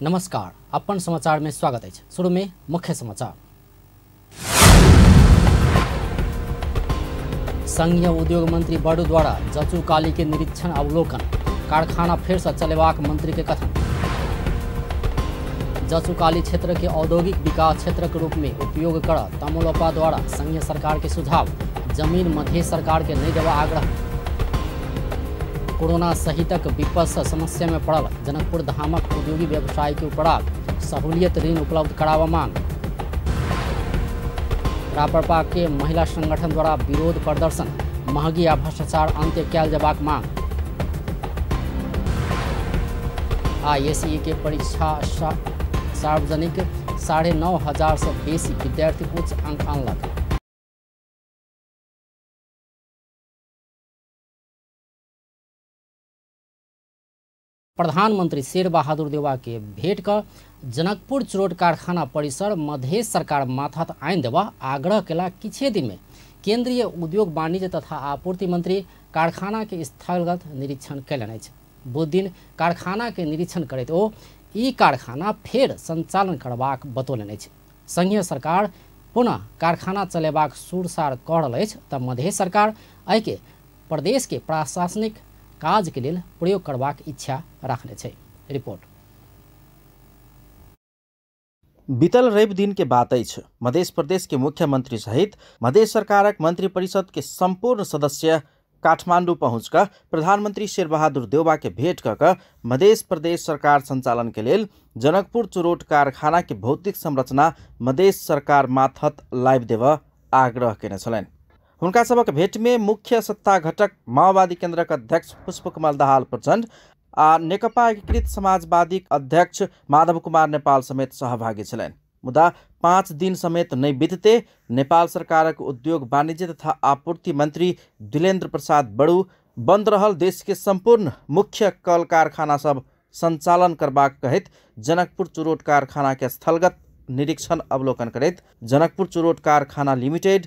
नमस्कार, अपन समाचार में स्वागत है। शुरू में मुख्य समाचार। संघीय उद्योग मंत्री बड़ू द्वारा जचुकाली के निरीक्षण अवलोकन, कारखाना फिर से चलेबाक मंत्री के कथन। जचुकाली क्षेत्र के औद्योगिक विकास क्षेत्र के रूप में उपयोग कर तमोलपा द्वारा संघीय सरकार के सुझाव, जमीन मध्य सरकार के नहीं देवा आग्रह। कोरोना सहितक विपद समस्या में पड़ल जनकपुर धामक उद्योगी व्यवसाय के उपराग सहूलियत ऋण उपलब्ध करावा मांग। रापरपा के महिला संगठन द्वारा विरोध प्रदर्शन, महंगी आ भ्रष्टाचार अंत्य कयल जबाक मांग। ISE के परीक्षा सार्वजनिक 9,500 से बेसी विद्यार्थी उच्च अंक आनलक। प्रधानमंत्री शेर बहादुर देउवा के भेट कर जनकपुर चुरोट कारखाना परिसर मध्य सरकार माथात आइन देवा आग्रह केला। किछे दिन में केंद्रीय उद्योग वाणिज्य तथा आपूर्ति मंत्री कारखाना के स्थलगत निरीक्षण कयलनि अछि। बुध दिन कारखाना के निरीक्षण करैत ओ ई कारखाना फेर संचालन करबाक बतौलनि अछि। संघीय सरकार पुनः कारखाना चलेबाक सुरसार कऽ रहल अछि तऽ मध्य सरकार एहि के प्रदेश के प्रशासनिक काज के लिए प्रयोग करबाक इच्छा रखने छै। रिपोर्ट। बीतल रवि दिन के बात अछि। मध्य प्रदेश के मुख्यमंत्री सहित मध्य सरकारक मंत्री परिषद के संपूर्ण सदस्य काठमांडू पहुंचकर प्रधानमंत्री शेर बहादुर देउवा के भेंट कर मध्य प्रदेश सरकार संचालन के लिए जनकपुर चुरोट कारखाना के भौतिक संरचना मध्य सरकार माथत लाइव देव आग्रह केने छलनि। हुनका सबक भेंट में मुख्य सत्ता घटक माओवादी केन्द्रक अध्यक्ष पुष्पकमल दाहाल प्रचण्ड आ नेकपा एकीकृत समाजवादी अध्यक्ष माधव कुमार नेपाल समेत सहभागी छलनि। मुदा 5 दिन समेत नहीं बीतते नेपाल सरकारक उद्योग वाणिज्य तथा आपूर्ति मंत्री दुलेन्द्र प्रसाद बड़ू बंद रहल देश के संपूर्ण मुख्य कल कारखाना सब संचालन करबाक कहैत जनकपुर चुरोट कारखाना के स्थलगत निरीक्षण अवलोकन करैत जनकपुर चुरोट कारखाना लिमिटेड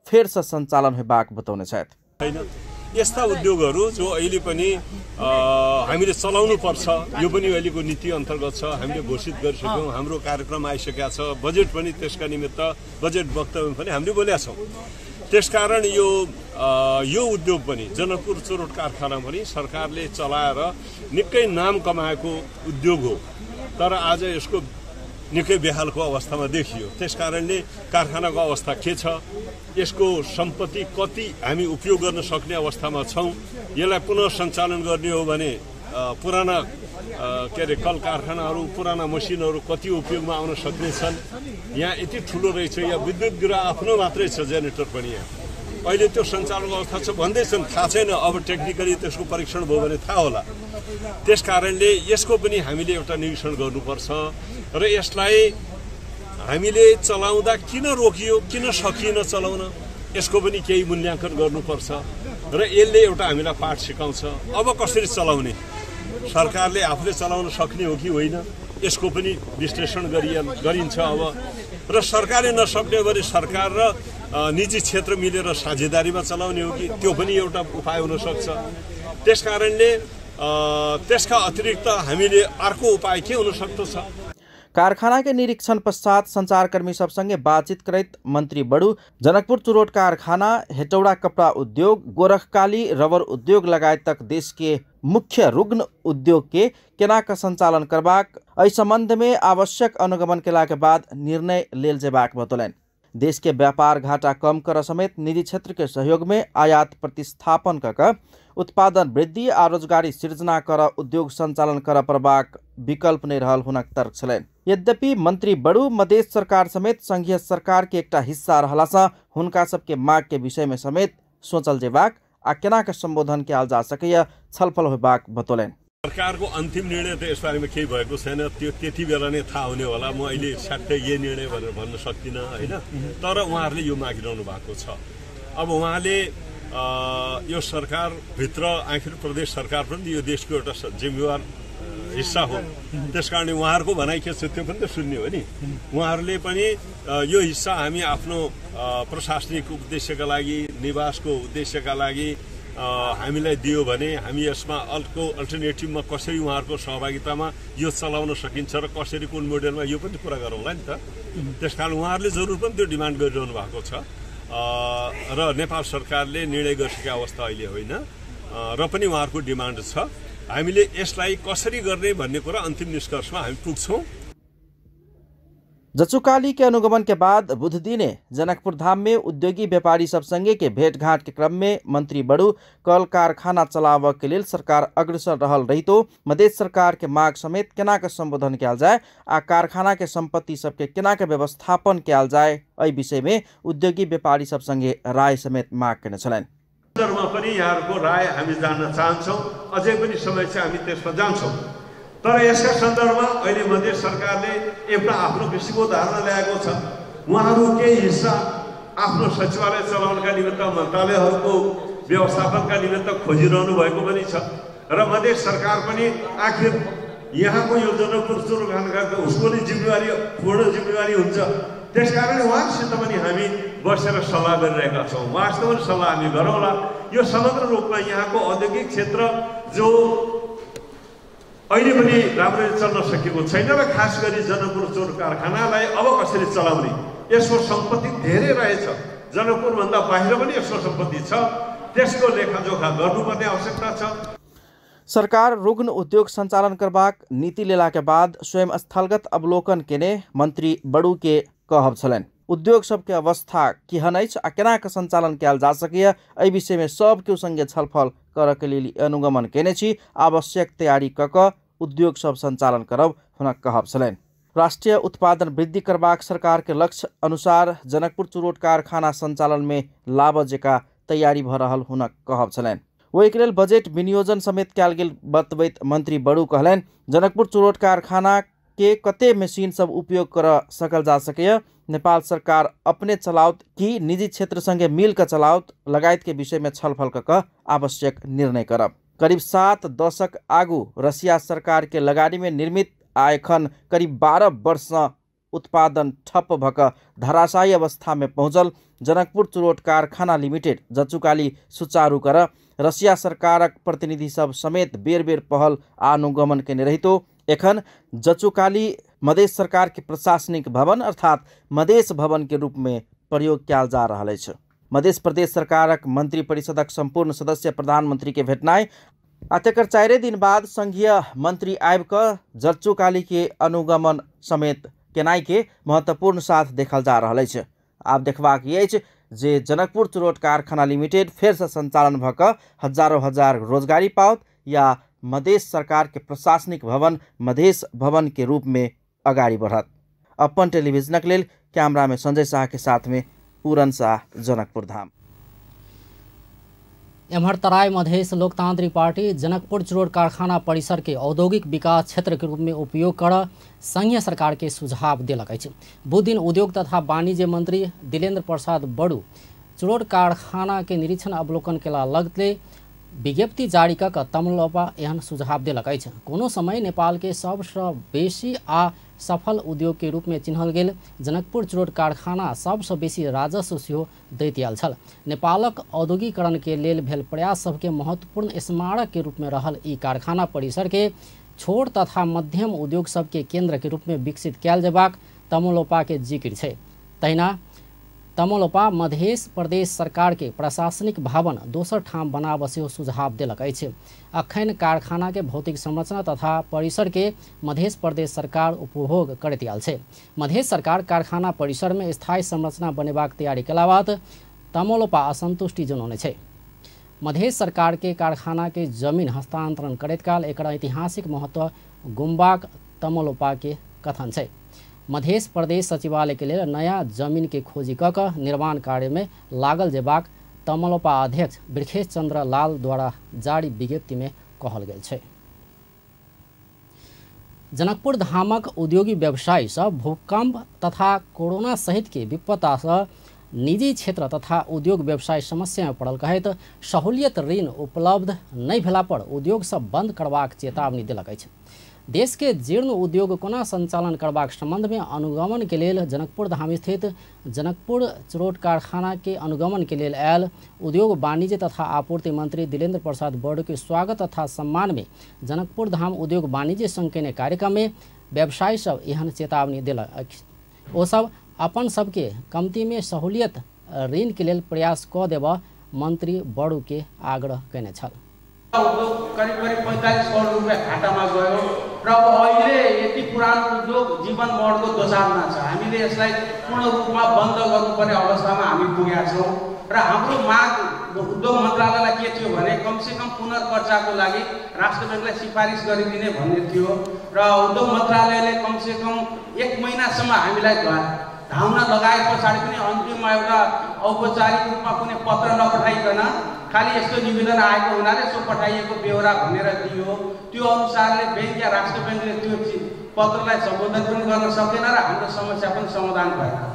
फेर से संचालन होबाक बताउने छथि। यस्ता उद्योगहरू जो अहिले पनि हामीले चलाउनु पर्छ, यो पनि अहिलेको नीति अन्तर्गत छ। हामीले घोषित गरिसक्यौँ, हाम्रो कार्यक्रम आइसकेको छ, बजेट पनि त्यसका निमित्त बजेट वक्तव्य पनि हामीले बोलेका छौँ। त्यसकारण यो उद्योग पनि जनकपुर चुरोट कारखाना पनि सरकारले चलाएर निकै नाम कमाएको उद्योग हो, तर आज यसको निकै बेहालको अवस्थामा देखियो। त्यसकारणले कारखानाको अवस्था के छ, यसको सम्पत्ति कति हामी उपयोग गर्न सक्ने अवस्थामा छौँ, यसलाई पुनः सञ्चालन गर्ने हो भने पुराना कल कारखानाहरू पुराना मसिनहरू कति उपयोगमा आउन सक्ने छन्। यहाँ यति ठुलो रहेछ, यहाँ विद्युत गिरा आफ्नो मात्रै छ, जेनेरेटर पनि यहाँ अहिले त्यो सञ्चालनको अवस्था छ भन्दैछन्, थाहा छैन। अब टेक्निकली त्यसको परीक्षण भयो भने थाहा होला। त्यसकारणले यसको पनि हामीले एउटा निरीक्षण गर्नुपर्छ र यसलाई हामीले चलाउँदा किन रोकियो, किन सकिएन चलाउन, यसको पनि केही मूल्याङ्कन गर्नुपर्छ र यसले एउटा हामीलाई पाठ सिकाउँछ। अब कसरी चलाउने, सरकारले आफूले चलाउन सक्ने हो कि होइन, यसको पनि विश्लेषण गरिन्छ। अब र सरकारले नसक्ने भने सरकार र निजी क्षेत्र मिलेर साझेदारीमा चलाउने हो कि, त्यो पनि एउटा उपाय हुन सक्छ। त्यसकारणले त्यसका अतिरिक्त हामीले अर्को उपाय के हुन सक्छ। कारखाना के निरीक्षण पश्चात संचारकर्मी सबसँगै बातचीत करैत मंत्री बड़ू जनकपुर चुरोट कारखाना, हेटौडा कपड़ा उद्योग, गोरखकाली रबर उद्योग लगायत तक देश के मुख्य रुग्ण उद्योग के केना का संचालन करबाक एहि संबंध में आवश्यक अनुगमन केला के बाद निर्णय लेल जेबाक बतौलनि। देश के व्यापार घाटा कम कर समेत निजी क्षेत्र के सहयोग में आयात प्रतिस्थापन कर उत्पादन वृद्धि आ रोजगारी सृजना कर उद्योग संचालन कर परबाक विकल्प नहीं रहल हुनक तर्क छलनि। यद्यपि मंत्री बड़ू मध्य सरकार समेत संघीय सरकार के एकटा हिस्सा रहला सँ हुनका सबके माग के विषय में समेत सोचल जेबाक आ केना के संबोधन कयल जा सकैया छलफल होबाक बतौलनि। सरकारको अन्तिम निर्णय त यसबारेमा केही भएको छैन, त्यो त्यति बेला नै थाहा हुने होला। म अहिले ठ्याक्कै यही निर्णय भनेर भन्न सक्दिनँ होइन, तर उहाँहरूले यो मागिरहनु भएको छ। अब उहाँले यो सरकारभित्र आखिर प्रदेश सरकार पनि यो देशको एउटा जिम्मेवार हिस्सा हो, त्यसकारणले उहाँहरूको भनाइ के छ त्यो पनि त सुन्ने हो नि। उहाँहरूले पनि यो हिस्सा हामी आफ्नो प्रशासनिक उद्देश्यका लागि, निवासको उद्देश्यका लागि हामीलाई दियो भने हामी यसमा अर्को अल्टरनेटिभमा कसरी उहाँहरूको सहभागितामा यो चलाउन सकिन्छ र कसरी कुन मोडेलमा यो पनि कुरा गरौँला नि त। त्यसकारण उहाँहरूले जरुर पनि त्यो डिमान्ड गरिरहनु भएको छ र नेपाल सरकारले निर्णय गरिसकेको अवस्था अहिले होइन र पनि उहाँहरूको डिमान्ड छ। हामीले यसलाई कसरी गर्ने भन्ने कुरा अन्तिम निष्कर्षमा हामी पुग्छौँ। जचुकाली के अनुगमन के बाद बुध दिने जनकपुर धाम में उद्योगी व्यापारी सब संगे के भेंटघाट के क्रम में मंत्री बड़ू कल कारखाना चलाव के लिए सरकार अग्रसर रहल रही तो मधेश सरकार के मांग समेत केना के संबोधन किया जाए आ कारखाना के संपत्ति सबके केना के व्यवस्थापन किया जाए एहि विषय में उद्योगी व्यापारी सब संगे राय समेत माग करने छलैन। यहाँहरूको राय हामी जान्न चाहन्छौँ। अझै पनि समय छ, हामी त्यसमा जान्छौँ। तर यसका सन्दर्भमा अहिले मधेस सरकारले एउटा आफ्नो किसिमको धारणा ल्याएको छ। उहाँहरू केही हिस्सा आफ्नो सचिवालय चलाउनका निमित्त मन्त्रालयहरूको व्यवस्थापनका निमित्त खोजिरहनु भएको पनि छ र मधेस सरकार पनि आखिर यहाँको यो जनकपुर चोर खानका उसको नि जिम्मेवारी पूर्ण जिम्मेवारी हुन्छ। त्यसकारण उहाँसित पनि हामी बसेर सल्लाह गरिरहेका छौँ। उहाँसित पनि सल्लाह हामी गरौँला। यो समग्र रूपमा यहाँको औद्योगिक क्षेत्र जो अहिले पनि राम्ररी चल्न सकेको छैन र खास गरी जनकपुर चोर कारखानालाई अब कसरी चलाउने, यसको सम्पत्ति धेरै रहेछ। जनकपुरभन्दा बाहिर पनि यसको सम्पत्ति छ, त्यसको लेखाजोखा गर्नुपर्ने आवश्यकता छ। सरकार रुग्ण उद्योग संचालन करबाक नीति लेला के बाद स्वयं स्थलगत अवलोकन केने मंत्री बड़ू के कहब छलैन। उद्योग सबके अवस्था केहन अछि आ केना के संचालन कयल जा सकैए एहि विषय में सब के संगे छलफल करऽ के लेल अनुगमन केने छी। आवश्यक तैयारी कऽ उद्योग सब संचालन करब हुनक कहब छलैन। राष्ट्रीय उत्पादन वृद्धि करबाक सरकार के लक्ष्य अनुसार जनकपुर चुरोट कारखाना संचालन में लाभ जेका तैयारी भ रहल हुनक कहब छलैन। ओहि के लेल बजेट विनियोजन समेत कयल गेल बतबैत मंत्री बड़ू कहलैन जनकपुर चुरोट कारखाना के कते मशीन सब उपयोग कर सकल जा सकैए, नेपाल सरकार अपने चलाउत कि निजी क्षेत्र संगे मिल कर चलाउत लगायत के विषय में छलफल कऽ आवश्यक निर्णय करब। करीब 7 दशक आगू रसिया सरकार के लगानी में निर्मित आ एखन करीब 12 वर्ष उत्पादन ठप्प भक धराशायी अवस्था में पहुँचल जनकपुर चुरोट कारखाना लिमिटेड जचुकाली सुचारू कर रसिया सरकारक प्रतिनिधि सब समेत बेर बेर पहल अनुगमन केने रहितो एखन जचुकाली मधेश सरकार के प्रशासनिक भवन अर्थात मधेश भवन के रूप में प्रयोग कयल जा रहल अछि। मध्य प्रदेश सरकारक मंत्री परिषदक संपूर्ण सदस्य प्रधानमंत्री के भेटनाई आ तेकर 4 दिन बाद संघीय मंत्री आबि कऽ जचुकाली के अनुगमन समेत केनाई के महत्वपूर्ण साथ देखल जा रहल अछि। आब देखबाक अछि जे जनकपुर चुरोट कारखाना लिमिटेड फेर से संचालन भऽ कऽ हजार रोजगारी पाओत या मधेश सरकार के प्रशासनिक भवन मधेश भवन के रूप में अगाडि बढ़त। अपन टेलीविजनक लेल कैमरा में संजय शाह के साथ में पूरन शाह, जनकपुर धाम। एम्हर तराई मधेश लोकतांत्रिक पार्टी जनकपुर चुरोट कारखाना परिसर के औद्योगिक विकास क्षेत्र के रूप में उपयोग कर संघीय सरकार के सुझाव दिलक अछि। बुध दिन उद्योग तथा वाणिज्य मंत्री दिलेन्द्र प्रसाद बड़ू चुरोट कारखाना के निरीक्षण अवलोकन केला लगते विज्ञप्ति जारी कऽ तमलपा एहन सुझाव दिलक अछि। कोनो समय नेपाल के सबसँ बेसी आ सफल उद्योग के रूप में चिन्हल गेल जनकपुर चुरोट कारखाना सबसँ बेसी राजस्व सेहो दैत आयल छल। नेपालक औद्योगिकरण के लेल भेल प्रयास सबके महत्वपूर्ण स्मारक के रूप में रहल ई कारखाना परिसर के छोट तथा मध्यम उद्योग सबके केंद्र के रूप में विकसित कयल जेबाक तमलपा के जिक्र छै। तहिना तमलपा मध्य प्रदेश सरकार के प्रशासनिक भवन दोसर ठाम बनाब सेहो सुझाव दिलक अछि। अखन कारखाना के भौतिक संरचना तथा परिसर के मध्य प्रदेश सरकार उपभोग करैत आयल छै। मध्य सरकार कारखाना परिसर में स्थायी संरचना बनेबाक तैयारी केला बाद तमलपा असंतुष्टि जनौने छै। मध्य सरकार के कारखाना के जमीन हस्तांतरण करैत काल एकर ऐतिहासिक महत्व गुम्बाक तमलपा के कथन छै। मध्य प्रदेश सचिवालय के लिए नया जमीन के खोजी कऽ निर्माण कार्य में लागल जेबाक तमलपा अध्यक्ष वृखेश चंद्र लाल द्वारा जारी विज्ञप्ति में कहल गेल छै। जनकपुर धामक उद्योगी व्यवसायी सब भूकंप तथा कोरोना सहित के विपत्ता से निजी क्षेत्र तथा उद्योग व्यवसाय समस्या में पड़ल कहैत सहूलियत ऋण उपलब्ध नहीं भेला पर उद्योग सब बंद करबाक चेतावनी दिलक अछि। देश के जीर्ण उद्योग कोना संचालन करबाक संबंध में अनुगमन के लेल जनकपुर धाम स्थित जनकपुर चुरोट कारखाना के अनुगमन के लेल आयल उद्योग वाणिज्य तथा आपूर्ति मंत्री दिलेन्द्र प्रसाद बड़ू के स्वागत तथा सम्मान में जनकपुर धाम उद्योग वाणिज्य संघ के कार्यक्रम में व्यवसायी सब एहन चेतावनी दिलक ओ सब अपन सबके कमती में सहूलियत ऋण के लेल प्रयास क देब मंत्री बड़ू के आग्रह कैने छल। उद्योग करीब 45 करोड रुपैयाँ घाटामा गयो र अब अहिले यति पुरानो उद्योग जीवन मरणको दोसारमा छ। हामीले यसलाई पूर्ण रूपमा बन्द गर्नुपर्ने अवस्थामा हामी पुगेका छौँ र हाम्रो माग उद्योग मन्त्रालयलाई के थियो भने कमसेकम पुनर्कर्जाको लागि राष्ट्र ब्याङ्कलाई सिफारिस गरिदिने भन्ने थियो र उद्योग मन्त्रालयले कमसेकम 1 महिनासम्म हामीलाई धाउन लगाए पछाडि पनि अन्तिममा एउटा औपचारिक रूपमा कुनै पत्र नपठाइकन खाली यस्तो निवेदन आएको हुनाले सो पठाइएको बेहोरा भनेर दियो। त्यो अनुसारले बैंक या राष्ट्र ब्याङ्कले त्यो पत्रलाई सम्बोधन पनि गर्न सकेन र हाम्रो समस्या पनि समाधान भएन।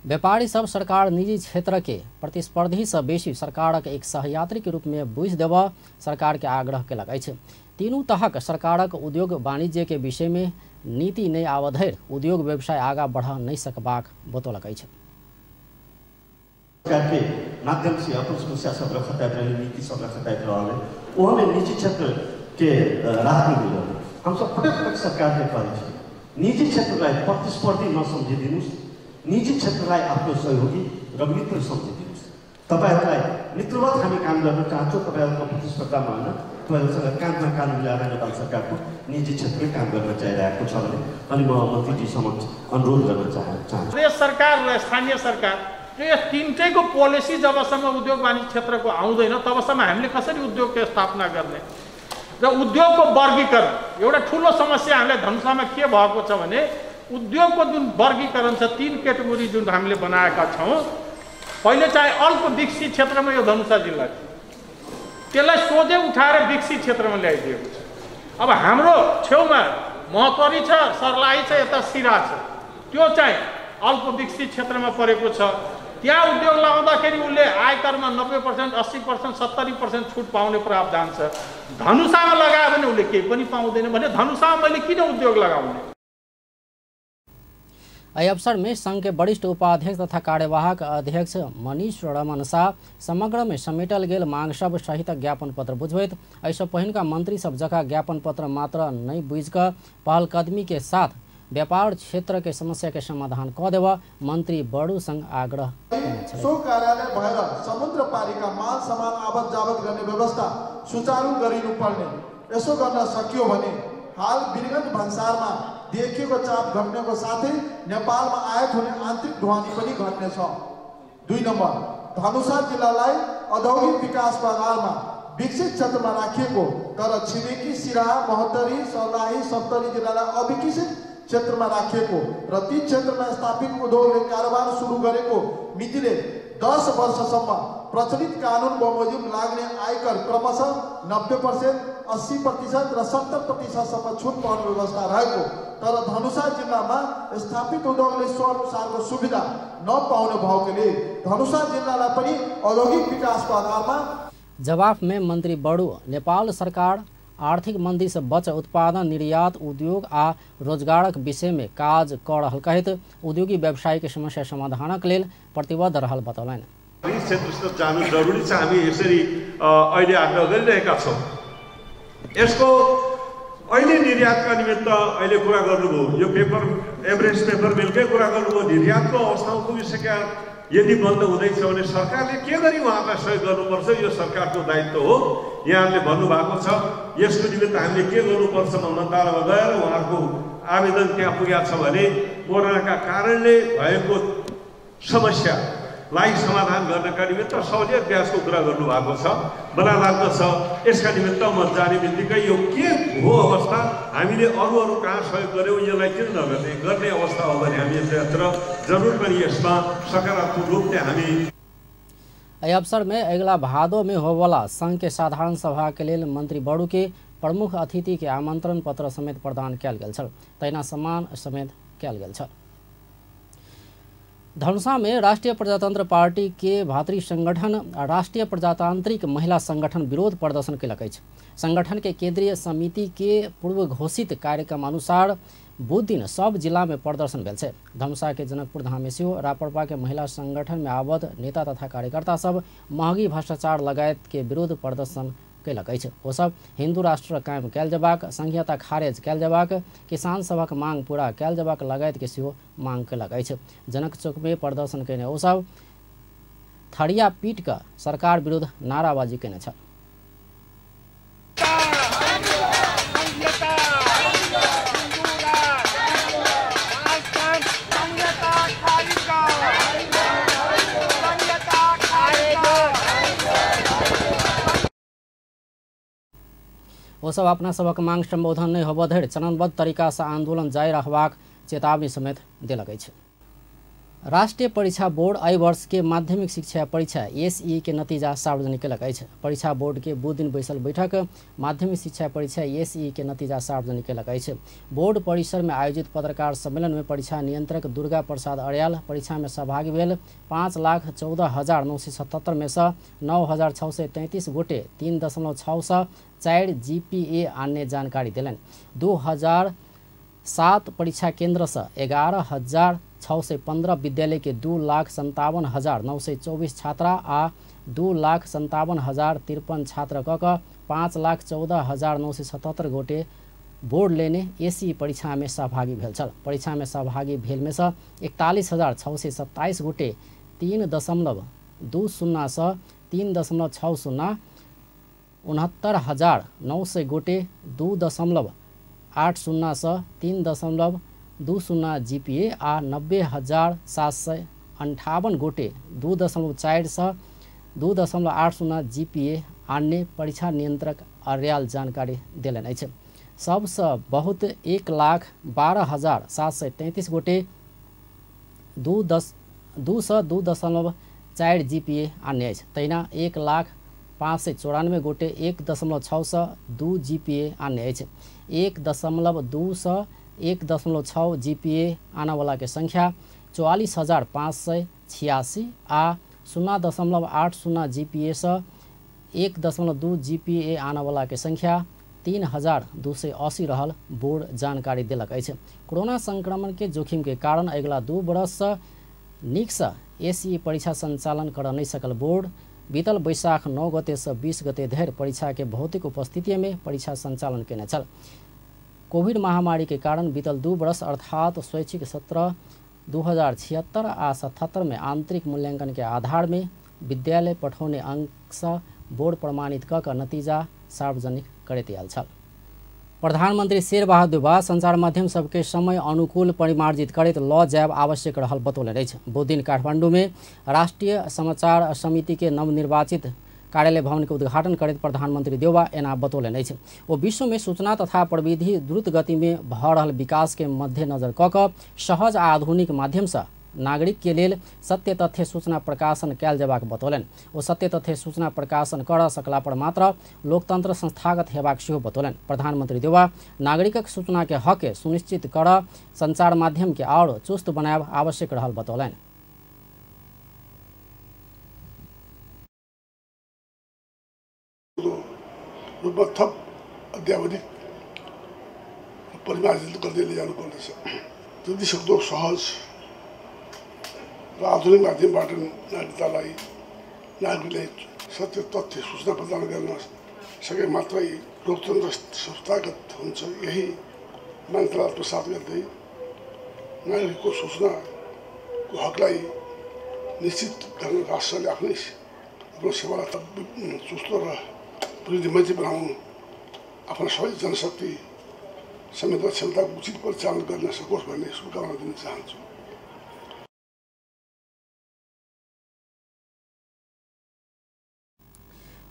व्यापारी सब सरकार निजी क्षेत्र के प्रतिस्पर्धी से बेसी सरकारक एक सहयात्री के रूप में बुझ देव सरकार के आग्रह केलक अछि। तीनू तहक सरकारक उद्योग वाणिज्य के विषय में नीति नहीं आवधरि उद्योग व्यवसाय आगा बढ़ा नहीं सकबाक बतौलक अछि। सरकार के माध्यम से अपन समस्या सब खताइत रहे, नीति सब खताइत रहे, वो हमें निजी क्षेत्र के राहत मिलो। हम सब पटक सरकार के कहै निजी क्षेत्रलाई प्रतिस्पर्धी नसम्झिदिनुस्, निजी क्षेत्रलाई आफ्नो सहयोगी र मित्र सम्झिदिनुस्। तपाईहरुलाई मित्रवत हामी काम गर्न चाहन्छौँ, तपाईहरुको प्रतिस्पर्धामा हैन, तपाईहरुसँग काँधमा काँध मिलाएर नेपाल सरकारको निजी क्षेत्रले काम गर्न चाहिरहेको छ भने अनि म मन्त्रीजी समक्ष अनुरोध गर्न चाहन्छु। प्रदेश सरकार र स्थानीय सरकार यो तीनटैको पोलिसी जबसम्म उद्योग वाणिज्य क्षेत्रको आउँदैन तबसम्म हामीले कसरी उद्योगको स्थापना गर्ने र उद्योगको वर्गीकरण एउटा ठूलो समस्या हामीलाई धनुषामा के भएको छ भने उद्योगको जुन वर्गीकरण छ 3 क्याटेगोरी जुन हामीले बनाएका छौँ। पहिले चाहिँ अल्प विकसित क्षेत्रमा यो धनुषा जिल्ला थियो, त्यसलाई सोझै उठाएर विकसित क्षेत्रमा ल्याइदिएको छ। अब हाम्रो छेउमा महतरी छ, सर्लाही छ, यता सिरा छ, त्यो चाहिँ अल्प विकसित क्षेत्रमा परेको छ। त्यहाँ उद्योग लगाउँदाखेरि उसले आयकरमा 90%, 80%, 70% छुट पाउने प्रावधान छ। धनुषामा लगायो भने उसले केही पनि पाउँदैन भने धनुषामा मैले किन उद्योग लगाउने। यह अवसर में संघ के वरिष्ठ उपाध्यक्ष तथा कार्यवाहक अध्यक्ष मनीष रमन शाह समग्र में समेटल गेल मांग सब सहित ज्ञापन पत्र बुझबैत ऐसा पहिनका मंत्री सब जका ज्ञापन पत्र मात्र नहीं बुझकर पहलकदमी के साथ व्यापार क्षेत्र के समस्या के समाधान क देव मंत्री बड़ू संघ आग्रह सो कार्यालय भएर समुद्र पारीका माल सामान आवत जावत गर्ने व्यवस्था सुचारू गरिनुपर्ने। यसो गर्न सकियो भने हाल वीरगञ्ज भन्सारमा देखिएको चाप घट्नेको साथै नेपालमा आयात हुने आन्तरिक ढुवानी पनि घट्नेछ। 2 नम्बर, धनुषा जिल्लालाई औद्योगिक विकासको आधारमा विकसित क्षेत्रमा राखिएको तर छिमेकी सिरा, महतरी, सर्लाही, सप्तरी जिल्लालाई अविकसित क्षेत्रमा राखिएको र ती क्षेत्रमा स्थापित उद्योगले कारोबार सुरु गरेको मितिले 10 वर्षसम्म प्रचलित कानुन बमोजिम लाग्ने आयकर क्रमशः 90%, 80% र 70% सम्म छुट पाउने व्यवस्था रहेको तर धनुषा जिल्लामा स्थापित उद्योगले सो अनुसारको सुविधा नपाउने भएकोले धनुषा जिल्लालाई पनि औद्योगिक विकासको आधारमा। जवाब में मंत्री बड़ू नेपाल सरकार आर्थिक मंदी से बच उत्पादन, निर्यात, उद्योग आ रोजगारक विषय में काज कर रहल कहत उद्योगी व्यवसायी के समस्या समाधानक लेल प्रतिबद्ध रहल बतौलनि। यस क्षेत्रसित जानु जरुरी छ। हामी यसरी अहिले आग्रह गरिरहेका छौँ। यसको अहिले निर्यातका निमित्त अहिले कुरा गर्नुभयो, यो पेपर एभरेस्ट पेपर मिलकै कुरा गर्नुभयो, निर्यातको अवस्थामा पुगिसक्या। यदि बन्द हुँदैछ भने सरकारले के गरी उहाँलाई सहयोग गर्नुपर्छ यो सरकारको दायित्व हो। यहाँले भन्नुभएको छ यसको निमित्त हामीले के गर्नुपर्छ मन्त्रालयमा गएर उहाँहरूको आवेदन त्यहाँ पुगेको छ भने कोरोनाका कारणले भएको समस्यालाई समाधान गर्नका निमित्त सहुलियत ब्याजको कुरा गर्नुभएको छ। मलाई लाग्दछ यसका निमित्त म जाने बित्तिकै यो के हो अवस्था, हामीले अरू कहाँ सहयोग गऱ्यौँ, यसलाई किन नगर्ने गर्ने अवस्था हो भने हामी यत्र जरुर पनि यसमा सकारात्मक रूपले हामी। एहि अवसर में अगिला भादो में होवला संघ के साधारण सभा के लेल मंत्री बड़ू के प्रमुख अतिथि के आमंत्रण पत्र समेत प्रदान कयल गेल छल, तहिना सम्मान समेत कयल गेल छल। धनुषा में राष्ट्रीय प्रजातंत्र पार्टी के भातृ संगठन राष्ट्रीय प्रजातांत्रिक महिला संगठन विरोध प्रदर्शन केलक अछि। संगठन के केंद्रीय समिति के पूर्व घोषित कार्यक्रम अनुसार बुध दिन सब जिला में प्रदर्शन भेल छै। धनुषा के जनकपुर धाम में सेहो राप्रपा के महिला संगठन में आबद्ध नेता तथा कार्यकर्ता सब महगी भ्रष्टाचार लगायत के विरोध प्रदर्शन कैलक अछि। ओ सब हिंदू राष्ट्र कायम कयल जेबाक, संघीयता खारेज कयल जेबाक, किसान सभक मांग पूरा कयल जेबाक लगायत के सेहो मांग कैलक अछि। जनक चौक में प्रदर्शन केने ओ सब थड़िया पीट कऽ सरकार विरुद्ध नाराबाजी केने छल। वो सब अपना सबक मांग संबोधन नहीं होबऽ धरि चरणबद्ध तरीका से आंदोलन जारी रखबाक चेतावनी समेत देलक अछि। राष्ट्रीय परीक्षा बोर्ड एहि वर्ष के माध्यमिक शिक्षा परीक्षा एसई के नतीजा सार्वजनिक केलक अछि। परीक्षा बोर्ड के बुध दिन बैसल बैठक माध्यमिक शिक्षा परीक्षा एसई के नतीजा सार्वजनिक केलक अछि। बोर्ड परिसर में आयोजित पत्रकार सम्मेलन में परीक्षा नियंत्रक दुर्गा प्रसाद अर्याल परीक्षा में सहभागी भेल 5,14,977 में से 9,633 गोटे 3.6 से 4 GPA आने जानकारी दिलन। 2007 परीक्षा केंद्र से 11,615 विद्यालय के 2,57,924 छात्रा आ 2,57,053 छात्र कऽ 5,14,977 गोटे बोर्ड लेने एसई परीक्षा में सहभागी भेल छल। परीक्षा में सहभागी भेल में से 41,627 गोटे 3.20 से 3.60, 69,900 गोटे 2.80 से 3.20 GPA आ 90,758 गोटे 2.4 से 2.80 GPA आने परीक्षा नियंत्रक अर्याल जानकारी दिलन अछि। सबसे बहुत 1,12,733 गोटे 2 से 2.4 GPA आने अछि। तहिना 1,05,94 गोटे 1.6 से 2 GPA आने अछि। 1.2 से 1.6 GPA आने वाला के संख्या 44,586 आ 0.80 GPA से 1.2 GPA आने वाला के संख्या 3,280 रहल बोर्ड जानकारी दिलक अछि। कोरोना संक्रमण के जोखिम के कारण अगिला 2 बरस से नीक से एसई परीक्षा संचालन कर नहीं सकल बोर्ड बीतल बैसाख 9 गते से 20 गते धरि परीक्षा के भौतिक उपस्थिति में परीक्षा संचालन केने छल। कोविड महामारी के कारण बीतल 2 बरस अर्थात शैक्षिक सत्र 2076 आ 77 में आंतरिक मूल्यांकन के आधार में विद्यालय पठौने अंक से बोर्ड प्रमाणित कऽ नतीजा सार्वजनिक करैत आयल छल। प्रधानमंत्री शेरबहादुर देउवा संचार माध्यम सबके समय अनुकूल परिमार्जित करैत लऽ जायब आवश्यक रहल बतौलन अछि। बुध दिन काठमांडू में राष्ट्रीय समाचार समिति के नवनिर्वाचित कार्यालय भवन के उद्घाटन करैत प्रधानमंत्री देउवा एना बतौलन अछि। ओ विश्व में सूचना तथा प्रविधि द्रुत गति में भऽ रहल विकास के मद्देनजर कऽ सहज आ आधुनिक माध्यम से नागरिक के लेल सत्य तथ्य सूचना प्रकाशन कयल जेबाक बतौलन। ओ सत्य तथ्य सूचना प्रकाशन कर सकला पर मात्र लोकतंत्र संस्थागत हेबाक सेहो बतौलन। प्रधानमंत्री देउवा नागरिकक सूचना के हक सुनिश्चित कर संचार माध्यम के और चुस्त बनायब आवश्यक रहल बतौलन। थप अध्यावधिक परिमार्जित गर्दै लैजानुपर्नेछ। जति सक्दो सहज र आधुनिक माध्यमबाट नागरिकलाई सत्य तथ्य सूचना प्रदान गर्न सके मात्रै लोकतन्त्र संस्थागत हुन्छ। यही मन्त्र आत्मसात गर्दै नागरिकको सूचनाको हकलाई निश्चित गर्न राष्ट्रले आफ्नो सेवालाई चुस्त र प्रविधिमय बनाउनु आफ्नो सबै जनशक्ति संवेदन क्षमताको उचित परिचालन गर्न सकोस् भन्ने शुभकामना दिन चाहन्छु।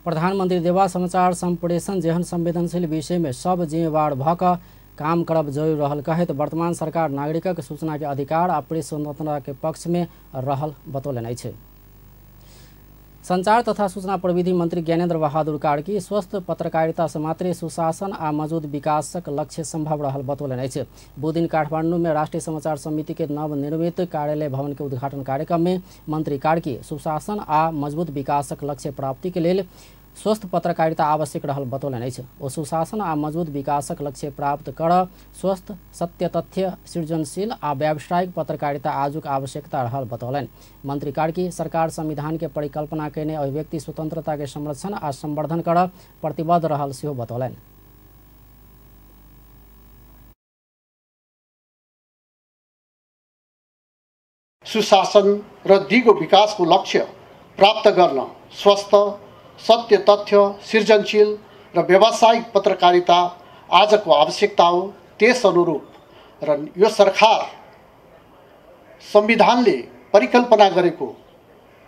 प्रधानमंत्री देउवा समाचार संप्रेषण जेहन संवेदनशील विषय में सब जिम्मेवार भऽ कऽ काम करब जरूरी रहल कहैत वर्तमान सरकार नागरिकक सूचना के अधिकार आ प्रेस स्वतंत्रता के पक्ष में रहल बतौलन अछि। संचार तथा सूचना प्रविधि मंत्री ज्ञानेन्द्र बहादुर कार्की स्वस्थ पत्रकारिता से मात्रै सुशासन आ मजबूत विकासक लक्ष्य संभव रहल बतौलन अछि। बुधदिन काठमाडौँ में राष्ट्रीय समाचार समिति के नवनिर्मित कार्यालय भवन के उद्घाटन कार्यक्रम में मंत्री कार्की सुशासन आ मजबूत विकासक लक्ष्य प्राप्ति के लेल स्वस्थ पत्रकारिता आवश्यक रहल बतौलन अछि। ओ सुशासन आ मजबूत विकासक लक्ष्य प्राप्त कर स्वस्थ सत्य तथ्य सृजनशील आ व्यावसायिक पत्रकारिता आजुक आवश्यकता रहल बतौलन। मंत्री कार्की सरकार संविधान के परिकल्पना केने अभिव्यक्ति स्वतंत्रता के संरक्षण आ संवर्धन कर प्रतिबद्ध रहल सेहो बतौलन। सुशासन र दिगो विकासको लक्ष्य प्राप्त गर्न स्वस्थ सत्य तथ्य सृजनशील र व्यावसायिक पत्रकारिता आजको आवश्यकता हो। त्यस अनुरूप र यो सरकार संविधानले परिकल्पना गरेको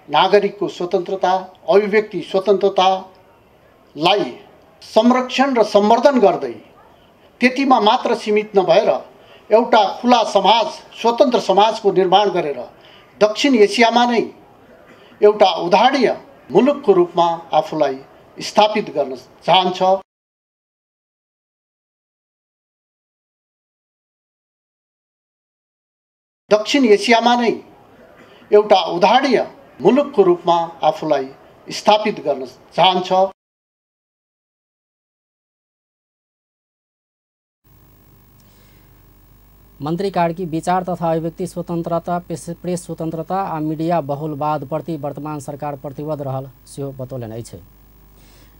नागरिकको स्वतन्त्रता अभिव्यक्ति स्वतन्त्रतालाई संरक्षण र संवर्धन गर्दै त्यतिमा मात्र सीमित नभएर एउटा खुला समाज स्वतन्त्र समाजको निर्माण गरेर दक्षिण एसियामा नै एउटा उदाहरणीय मुलुकको रूपमा आफूलाई स्थापित गर्न चाहन्छ। दक्षिण एसियामा नै एउटा उदाहरणीय मुलुकको रूपमा आफूलाई स्थापित गर्न चाहन्छ। मंत्री कार्की विचार तथा अभिव्यक्ति स्वतन्त्रता प्रेस स्वतन्त्रता आ मीडिया बहुलवाद प्रति वर्तमान सरकार प्रतिबद्ध रहल सेहो बतौलन अछि।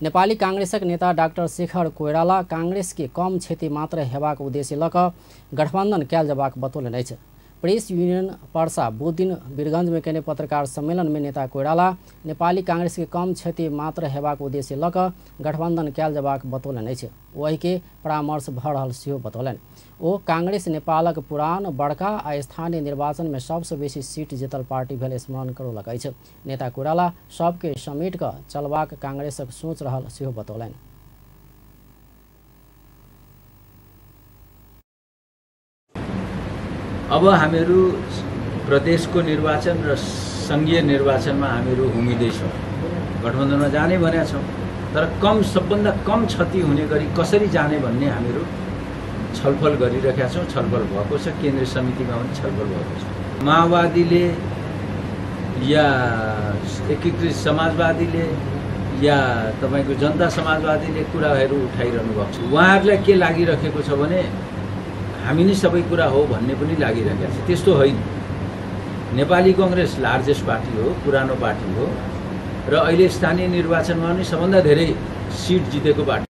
नेपाली कांग्रेसक नेता डाक्टर शेखर कोइराला कांग्रेस के कम क्षति मात्र हेबाक उद्देश्य लऽ कऽ गठबंधन कयल जबाक बतौलन अछि। प्रेस यूनियन पर्सा बुधदिन वीरगंज में केने पत्रकार सम्मेलन में नेता कोइराला नेपाली कांग्रेस के कम क्षति मात्र हेबाक उद्देश्य लऽ कऽ गठबंधन कयल जबाक बतौलन अछि। वही के परामर्श भऽ रहल सेहो बतौलन। ओ कांग्रेस नेपालक पुरान बड़का आ स्थानीय निर्वाचन में सबसे बेसी सीट जीतल पार्टी भेल स्मरण करौलक अछि। नेता कोइराला सबके समेट कऽ चलबाक कांग्रेसक सोच रहल सेहो बतौलन। अब हामीहरू प्रदेशको निर्वाचन र संघीय निर्वाचनमा हामीहरू उम्मिदैछौँ, गठबन्धनमा जाने भनेका छौँ। तर सबभन्दा कम क्षति हुने गरी कसरी जाने भन्ने हामीहरू छलफल गरिरहेका छौँ। छलफल भएको छ, केन्द्रीय समितिमा पनि छलफल भएको छ। माओवादीले या एकीकृत समाजवादीले या तपाईँको जनता समाजवादीले कुराहरू उठाइरहनु भएको छ। उहाँहरूलाई के लागिरहेको छ भने हामी नै सबै कुरा हो भन्ने पनि लागिरहेको छ। त्यस्तो होइन। नेपाली कांग्रेस लार्जेस्ट पार्टी हो, पुरानो पार्टी हो र अहिले स्थानीय निर्वाचनमा पनि सबभन्दा धेरै सिट जितेको पार्टी।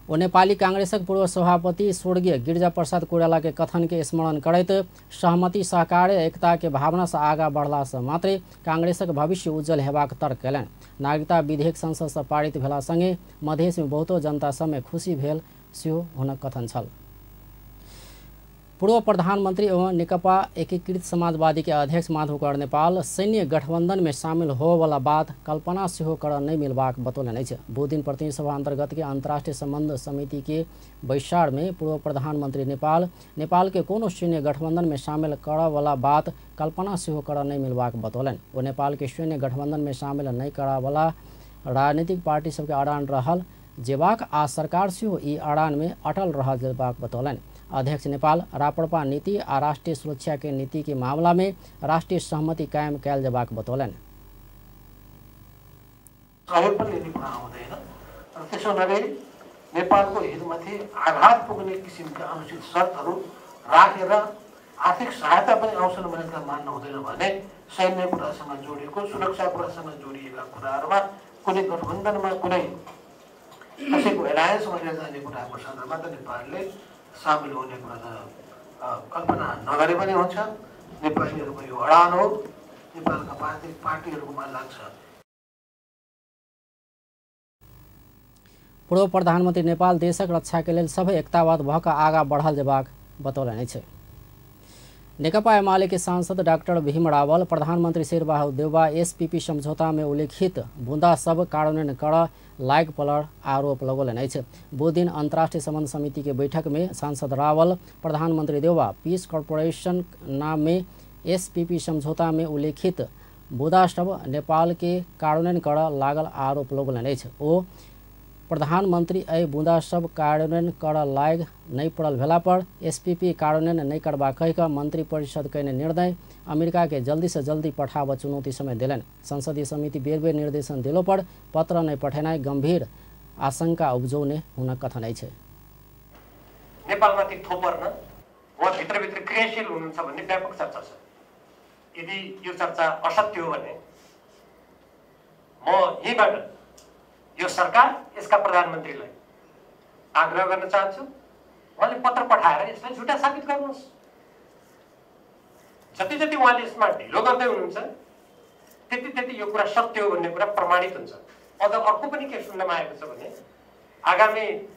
ओ नेपाली कांग्रेसक पूर्व सभापति स्वर्गीय गिरिजा प्रसाद कोइराला के कथन के स्मरण करैत सहमति सहकार्य एकता के भावना से आगा बढ़ला से मात्रै कांग्रेसक भविष्य उज्जवल हेबाक तर्क कयलनि। नागरिकता विधेयक संसद से पारित भेला संगे मधेश में बहुतो जनता सब में खुशी भेल सेहो हुनक कथन छल। पूर्व प्रधानमंत्री एवं नेकपा एकीकृत समाजवादी के अध्यक्ष माधवकर नेपाल सैन्य गठबंधन में शामिल हो वाला बात कल्पना सेहो कर नहीं मिलबाक बतौलन अछि। बुधदिन प्रतिनिधि सभा अंतर्गत के अंतर्राष्ट्रीय संबंध समिति के बैसार में पूर्व प्रधानमंत्री नेपाल के कोनो सैन्य गठबंधन में शामिल कर वाला बात कल्पना सेहो कर नहीं मिलबाक बतौलन। वो नेपाल के सैन्य गठबंधन में शामिल नहीं करा वाला राजनीतिक पार्टी सबके अड़ान रहल जेबाक आ सरकार सेहो ई अड़ान में अटल रह जेबाक बतौलन। अध्यक्ष नेपाल राप्रपा नीति आ राष्ट्रीय सुरक्षा के नीति के मामला में राष्ट्रीय सहमति कायम कयल जबाक बतौलन। सहयोग पनि लिने कुरा आउँदैन र त्यसो नगरी नेपालको हितमाथि आघात पुग्ने किसिमका अनुचित शर्तहरू राखेर आर्थिक सहायता पनि आउँछन् भनेर मान्न हुँदैन भने सैन्य कुरासँग जोडिएको सुरक्षा कुरासँग जोडिएका कुराहरूमा कुनै गठबन्धनमा कुनै कसैको एलायन्समा जाने कुराको सन्दर्भमा त नेपालले सामेल होने कुरा त कल्पना नगरे पनि हुन्छ। नेपालीहरूको यो अडान हो, नेपालका पार्टीहरूमा लाग्छ। पूर्व प्रधानमंत्री नेपाल देशक रक्षा के लेल सबै एकतावाद भऽ कऽ आगाँ बढ़ल जेबाक बतौलनि अछि। नेकपा एमाले के सांसद डाक्टर भीम रावल प्रधानमंत्री शेरबहादुर देउवा एसपीपी समझौता में उल्लेखित बूंदा सब कार्यान्वयन कर लायक पलर आरोप लगौलन अछि। वो दिन अंतर्राष्ट्रीय संबंध समिति के बैठक में सांसद रावल प्रधानमंत्री देउवा पीस कॉर्पोरेशन नाम में एसपीपी समझौता में उल्लेखित बूंदा सब नेपाल के कार्यान्वयन कर लागल आरोप लगौलन अछि। ओ प्रधानमंत्री एहि बूंदा सब कार्यान्वयन कर लायक नहीं पड़ल भेला पर एसपीपी कार्यान्वयन नहीं करबा कहिकऽ मंत्री परिषद के निर्णय अमेरिका के जल्दी से जल्दी पठाब चुनौती समय दिलन। संसदीय समिति बेर बेर निर्देशन दिलो पर पत्र नहीं पठेनाइ गंभीर आशंका उब्जौने हुन कथन अछि। नेपालमाथि थोपर्न वा भित्रभित्र क्रियाशील हुनुहुन्छ भन्ने व्यापक चर्चा छ। यदि यो चर्चा असत्य हो भने म यहीबाट यो सरकार यसका प्रधानमन्त्रीलाई आग्रह गर्न चाहन्छु, उहाँले पत्र पठाएर यसलाई झुटा साबित गर्नुहोस्। जति जति उहाँले यसमा ढिलो गर्दै हुनुहुन्छ त्यति त्यति यो कुरा सत्य हो भन्ने कुरा प्रमाणित हुन्छ। अझ अर्को पनि के सुन्नमा आएको छ भने आगामी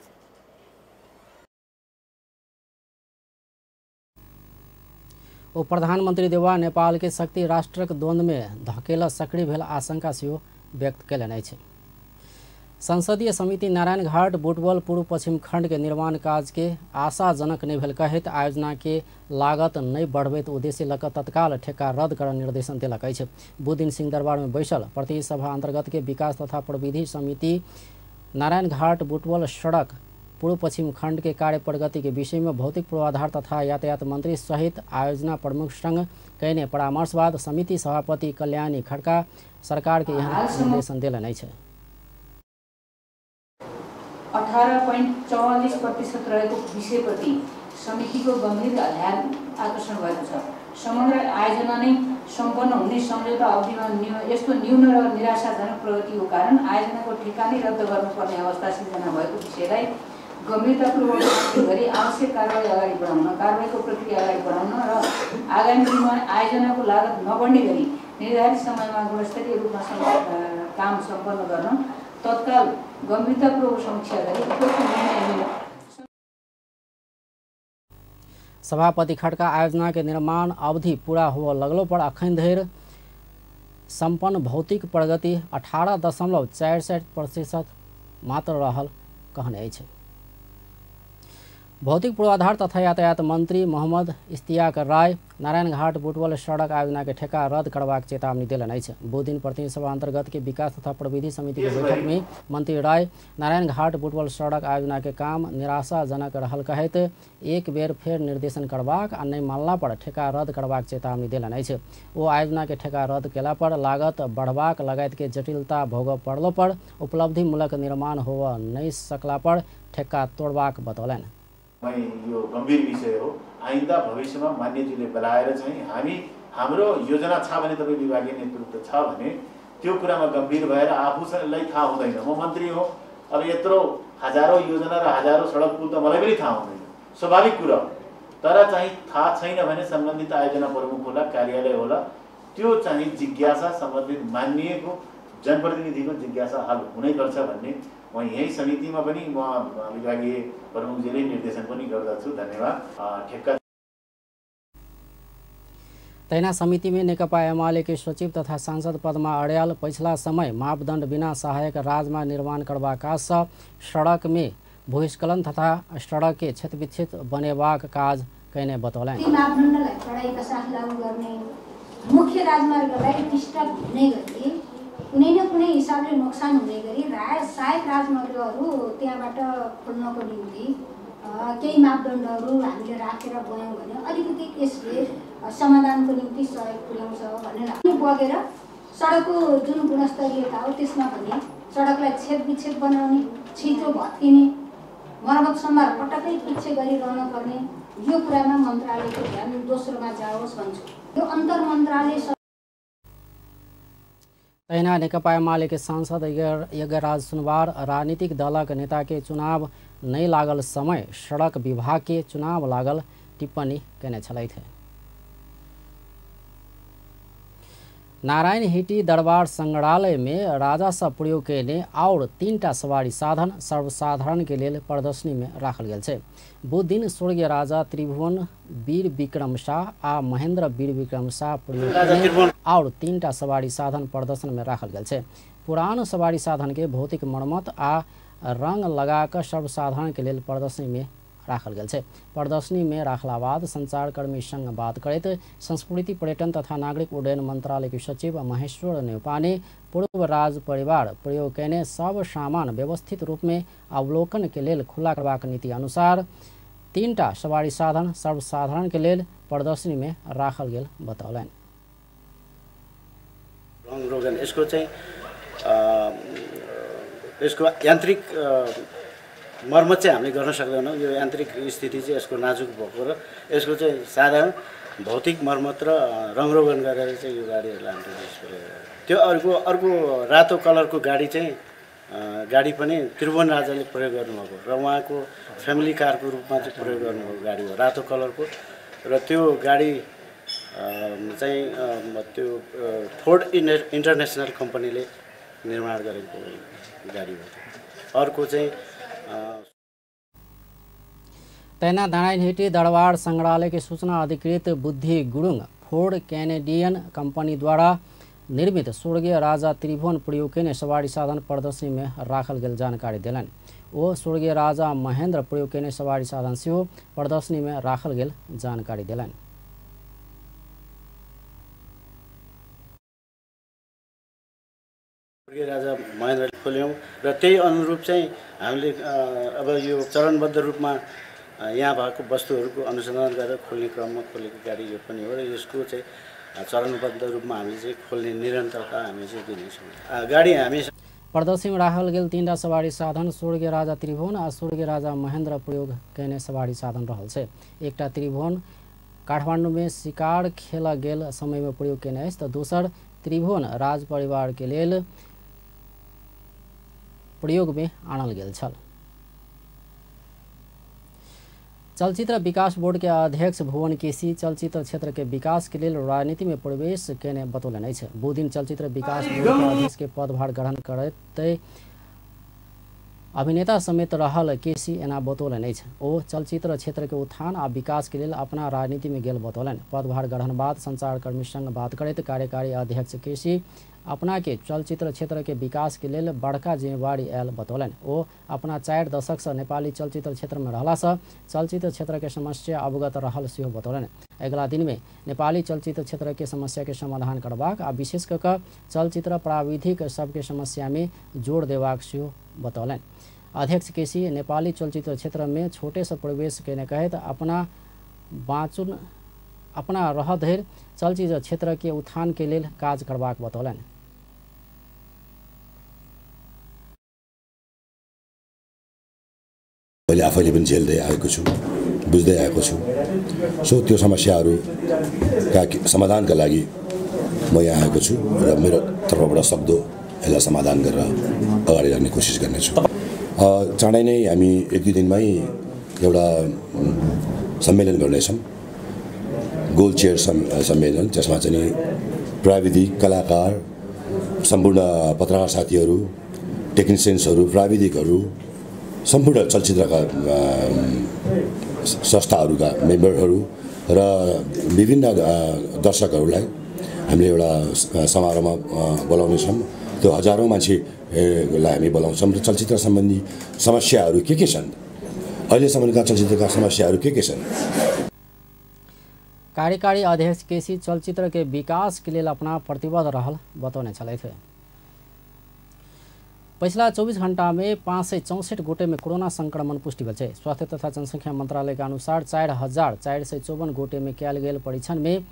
ओ प्रधानमंत्री देउवा नेपाल के शक्ति राष्ट्रक द्वंद्व में धकेल सक्रिय भेल आशंका सेहो व्यक्त कयलनि अछि। संसदीय समिति नारायण घाट बुटवल पूर्व पश्चिम खंड के निर्माण काज के आशाजनक नहीं भेल कहैत आयोजना के लागत नहीं बढ़बैत उद्देश्य लऽ कऽ तत्काल ठेका रद्द कर निर्देशन देलक अछि। बुध सिंहदरबार में बैसल प्रतिनिधि सभा अंतर्गत के विकास तथा प्रविधि समिति नारायण घाट बुटवल सड़क पूर्व पश्चिम खंड के कार्य प्रगति के विषय में भौतिक पूर्वाधार तथा यातायात मंत्री सहित आयोजना प्रमुख संग कहने परामर्श बाद समिति सभापति कल्याणी खड्का सरकार के यहाँ निर्देशन दिलन अछि। 18.44% रहेको विषयप्रति समितिको गम्भीर ध्यान आकर्षण भएको छ। समग्र आयोजना नै सम्पन्न हुने सम्झौता अवधिमा यस्तो न्यून र निराशाजनक प्रगतिको कारण आयोजनाको ठेका नै रद्द गर्नुपर्ने अवस्था सिर्जना भएको विषयलाई गम्भीरतापूर्वक गरी आवश्यक कारबाही अगाडि बढाउन, कारबाहीको प्रक्रिया अगाडि बढाउन र आगामी दिनमा आयोजनाको लागत नबढ्ने गरी निर्धारित समयमा गुणस्तरीय रूपमा काम सम्पन्न गर्न तत्काल गंभीरतापूर्वक समीक्षा गरी उपयुक्त निर्णय लिन। सभापति खड्का आयोजना के निर्माण अवधि पूरा हुआ लगलो पर अखन धरि संपन्न भौतिक प्रगति 18.64% मात्र रहल कहने अछि। भौतिक पूर्वाधार तथा यातायात मंत्री मोहम्मद इश्तियाक राय नारायण घाट बुटवल सड़क आयोजना के ठेका रद्द करबाक चेतावनी दिलन अछि। वो दिन प्रतिनिधि सभा अंतर्गत के विकास तथा प्रविधि समिति के बैठक में मंत्री राय नारायण घाट बुटवल सड़क आयोजना के काम निराशाजनक रहल कहैत एक बेर फेर निर्देशन करबाक आ नहीं मानला पर ठेका रद्द करबाक चेतावनी दिलन अछि। ओ आयोजना के ठेका रद्द केला पर लागत बढ़बाक लगायत के जटिलता भोगऽ पड़लो पर उपलब्धिमूलक निर्माण होबऽ नहीं सकला पर ठेका तोड़बाक बतौलन। यो गंभीर विषय हो। आइन्दा भविष्यमा मान्यजीले बोलाएर चाहिँ हाम्रो योजना छ भने तपाईँ विभागीय नेतृत्व छ भने त्यो कुरामा गम्भीर भएर आफूलाई थाहा हुँदैन। म मन्त्री हो, अब यत्रो हजारौं योजना र हजारौं सडक पुल त मलाई पनि थाहा हुँदैन, स्वाभाविक कुरा। तर चाहिँ थाहा छैन भने सम्बन्धित आयोजना प्रमुख होला, कार्यालय होला, त्यो चाहिँ जिज्ञासा सम्बन्धित मानिएको जनप्रतिनिधिको जिज्ञासा हल हुनैपर्छ भन्ने म यही समितिमा पनि म विभागीय प्रमुखजीले निर्देशन पनि गर्दछु। धन्यवाद। ठेक्का तैना समिति में नेकपा एमाले के सचिव तथा सांसद पद्मा अर्याल पिछला समय मापदंड बिना सहायक राजमार्ग निर्माण करबा काज सँ सड़क में भूस्खलन तथा सड़क के क्षतिविक्षत बनेबाक काज कैने बतौलनि। मापदण्डलाई कडाइका साथ लागू गर्ने, मुख्य राजमार्गलाई डिस्टर्ब हुने गरी कुनै न कुनै हिसाबले नोक्सान हुने गरी सहायक राजमार्गहरू त्यहाँबाट खोल्नको निम्ति केही मापदण्डहरू हामीले राखेर गयौँ भने अलिकति यसले समाधानको निम्ति सहयोग पुर्याउँछ भन्ने लाग्छ। बगेर सडकको जुन गुणस्तरीयता हो त्यसमा पनि सडकलाई छेदविच्छेद बनाउने, छिटो भत्किने, मर्मत सम्भार पटक्कै पछि गरिरहन पर्ने, यो कुरामा मन्त्रालयको ध्यान दोस्रोमा जाओस् भन्छु। यो अन्तर मन्त्रालय तैना नेकपा एमाले के सांसद यज्ञराज सुनवार राजनीतिक दलक नेता के चुनाव नहीं लागल समय सड़क विभाग के चुनाव लागल टिप्पणी केने छलथि। नारायण हिटी दरबार संग्रहालय में राजा सब प्रयोग केने और 3टा सवारी साधन सर्वसाधारण के लिए प्रदर्शनी में राखल गेल छै। बुध दिन स्वर्गीय राजा त्रिभुवन वीर विक्रम शाह आ महेंद्र वीर विक्रम शाह प्रयोग केने और 3टा सवारी साधन प्रदर्शन में राखल गेल छै। पुरान सवारी साधन के भौतिक मरम्मत आ रंग लगाकर सर्वसाधारण के लिए प्रदर्शनी में राखल गेल छै। प्रदर्शनी में राखला बाद संचारकर्मी संग बात करैत संस्कृति पर्यटन तथा नागरिक उड्डयन मंत्रालय के सचिव महेश्वर नेपाने पूर्व राज परिवार प्रयोग केने सब सामान व्यवस्थित रूप में अवलोकन के लेल खुला करबाक नीति अनुसार 3टा सवारी साधन सर्वसाधारण के लेल प्रदर्शनी में राखल गेल बतौलनि। यसको यान्त्रिक मर्मत चाहिँ हामीले गर्न सक्दैनौँ। यो यान्त्रिक स्थिति चाहिँ यसको नाजुक भएको र यसको चाहिँ साधारण भौतिक मर्मत र रङरोगन गरेर चाहिँ यो गाडीहरूलाई हामीले त्यो अर्को रातो कलरको गाडी चाहिँ गाडी पनि त्रिभुवन राजाले प्रयोग गर्नुभएको र उहाँको फ्यामिली कारको रूपमा चाहिँ प्रयोग गर्नुभएको गाडी हो रातो कलरको। र त्यो गाडी चाहिँ त्यो फोर्ड इन्टरनेसनल कम्पनीले निर्माण गरेको गाडी हो। अर्को चाहिँ तैना नारायण हिटी दरबार संग्रहालय के सूचना अधिकृत बुद्धि गुरुङ फोर्ड कैनेडियन कंपनी द्वारा निर्मित स्वर्गीय राजा त्रिभुवन प्रयोग केने सवारी साधन प्रदर्शनी में राखल गेल जानकारी दिलनि। वो स्वर्गीय राजा महेंद्र प्रयोग केने सवारी साधन सेहो प्रदर्शनी में राखल गेल जानकारी दिलनि। राजा महेन्द्रले खोल्यौँ र त्यही अनुरूप चाहिँ हामीले अब यो चरणबद्ध रूपमा यहाँ भएको वस्तुहरूको अनुसन्धान गरेर खोल्ने क्रममा खोलेको गाडी यो पनि हो र यसको चाहिँ चरणबद्ध रूपमा हामीले चाहिँ खोल्ने निरन्तरता हामी चाहिँ दिनेछौँ। गाडी हामी प्रदर्शनी में राखल गेल 3टा सवारी साधन स्वर्गीय राजा त्रिभुवन आ स्वर्गीय राजा महेंद्र प्रयोग केने सवारी साधन रहल छै। एकटा त्रिभुवन काठमांडू में शिकार खेल गेल समय में प्रयोग केने अछि तऽ दोसर त्रिभुवन राज परिवार के लेल प्रयोग में आनल गेल छल। चलचित्र विकास बोर्ड के अध्यक्ष भुवन केसी चलचित्र क्षेत्र के विकास के लिए राजनीति में प्रवेश केने बतौलनि अछि। बुध दिन चलचित्र विकास बोर्ड के अध्यक्ष के पदभार ग्रहण करते अभिनेता समेत रहल केसी एना बतौलनि अछि। ओ चलचित्र क्षेत्र के उत्थान आ विकास के लिए अपना राजनीति में गेल बतौलनि। पदभार ग्रहण बाद संचारकर्मी संग बात करते कार्यकारी अध्यक्ष केसी अपना के चलचित्र क्षेत्र के विकास के लिए बड़का जिम्मेवारी आयल बतौलनि। ओ अपना 4 दशक से नेपाली चलचित्र क्षेत्र में रहला से चलचित्र क्षेत्र के समस्या अवगत रहल सेहो बतौलनि। अगला दिन में नेपाली चलचित्र क्षेत्र के समस्या के समाधान करबाक आ विशेष कऽ चलचित्र प्राविधिक सबके समस्या में जोड़ देबाक सेहो बतौलनि। अध्यक्ष केसी नेपाली चलचित्र क्षेत्र में छोटे से प्रवेश केने कहत अपना रह धरि चलचित्र क्षेत्र के उत्थान के लिए काज करबाक बतौलनि। मैले आफैले पनि झेल्दै आएको छु, बुझ्दै आएको छु। सो त्यो समस्याहरूका समाधानका लागि म यहाँ आएको छु र मेरो तर्फबाट सक्दो यसलाई समाधान गरेर अगाडि लाग्ने कोसिस गर्नेछु। चाँडै नै हामी 1-2 दिनमै एउटा सम्मेलन गर्नेछौँ, गोल चेयर सम्मेलन, जसमा चाहिँ प्राविधिक कलाकार, सम्पूर्ण पत्रकार साथीहरू, टेक्निसियन्सहरू, प्राविधिकहरू, सम्पूर्ण चलचित्रका संस्थाहरूका मेम्बरहरू र विभिन्न दर्शकहरूलाई हामीले एउटा समारोहमा बोलाउनेछौँ। त्यो हजारौँ मान्छेलाई हामी बोलाउँछौँ र चलचित्र सम्बन्धी समस्याहरू के छन्, अहिलेसम्मका चलचित्रका समस्याहरू के छन्। कार्यकारी अध्यक्ष केसी चलचित्र के विकास के लिए अपना प्रतिबद्ध रहल बतौने छलै थे। पिछला 24 घंटा में 564 गोटे में कोरोना संक्रमण पुष्टि भेल छै। स्वास्थ्य तथा जनसंख्या मंत्रालय के अनुसार 4454 गोटे में कयल गेल परीक्षण में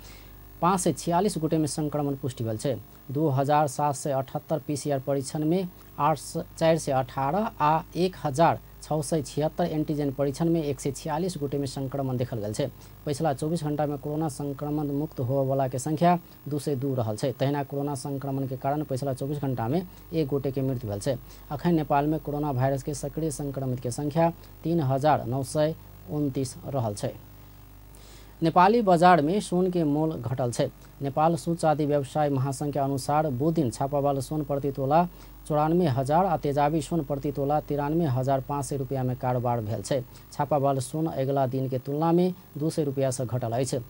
546 गोटे में संक्रमण पुष्टि भेल छै। 2778 पीसीआर परीक्षण में 418 आ 1676 एंटीजन परीक्षण में 146 गोटे में संक्रमण देखल गेल छै। पिछला 24 घंटा में कोरोना संक्रमण मुक्त होबय वाला के संख्या 202 रहल छै। तहिना कोरोना संक्रमण के कारण पिछला 24 घंटा में 1 गोटे के मृत्यु भेल छै। अखन नेपाल में कोरोना वायरस के सक्रिय संक्रमित के संख्या 3929 रहल छै। नेपाली बजार में सोन के मोल घटल है। नेपाल सूत चाँदी व्यवसाय महासंघ के अनुसार बुध दिन छापावाल सोन प्रति तोला 94,000 आ तेजाबी सोन प्रति तोला 93,500 रुपया में कारोबार भेल है। छापावाल सोन अगला दिन के तुलना में 200 रुपया से घटल है।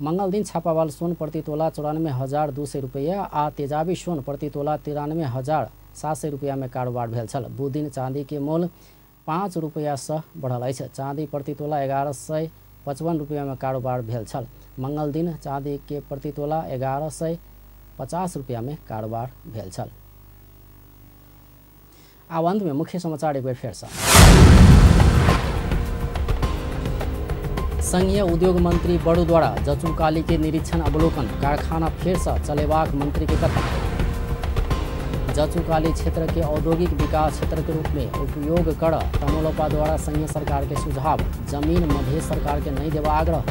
मंगल दिन छापावाल सोन प्रति तोला 94,200 रुपया आ तेजाबी सोन प्रति तोला 93,700 रुपया में कारोबार भेल छल। बुध दिन चाँदी के मोल 5 रुपया से बढ़ल है। चाँदी प्रति तोला 1155 रुपया में कारोबार भेल छल। मंगल दिन चाँदी के प्रति तोला 1150 रुपया में कारोबार भेल छल। अब अंत में मुख्य समाचार एक बार फिर से। संघीय उद्योग मंत्री बड़ू द्वारा जचुकाली के निरीक्षण अवलोकन कारखाना फिर से चलेबाक मंत्री के कथन। जचुकाली क्षेत्र के औद्योगिक विकास क्षेत्र के रूप में उपयोग कर तमोलपा द्वारा संघीय सरकार के सुझाव। जमीन मध्य सरकार के नहीं देवा आग्रह।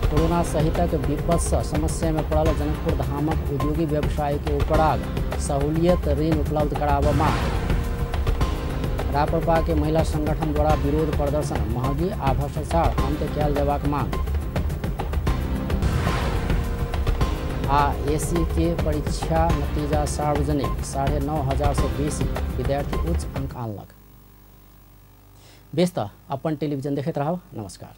कोरोना सहितक विपद समस्या में पड़ल जनकपुर धामक औद्योगिक व्यवसाय के उपराग सहूलियत ऋण उपलब्ध कराव मांग। राप्रपा के महिला संगठन द्वारा विरोध प्रदर्शन महंगी आ भ्रष्टाचार अंत कयल देबाक मांग। आ एसी के परीक्षा नतीजा सार्वजनिक 9,500 से बेसी विद्यार्थी उच्च अंक आनलक। बेस त अपन टेलीविजन देखैत रहब। नमस्कार।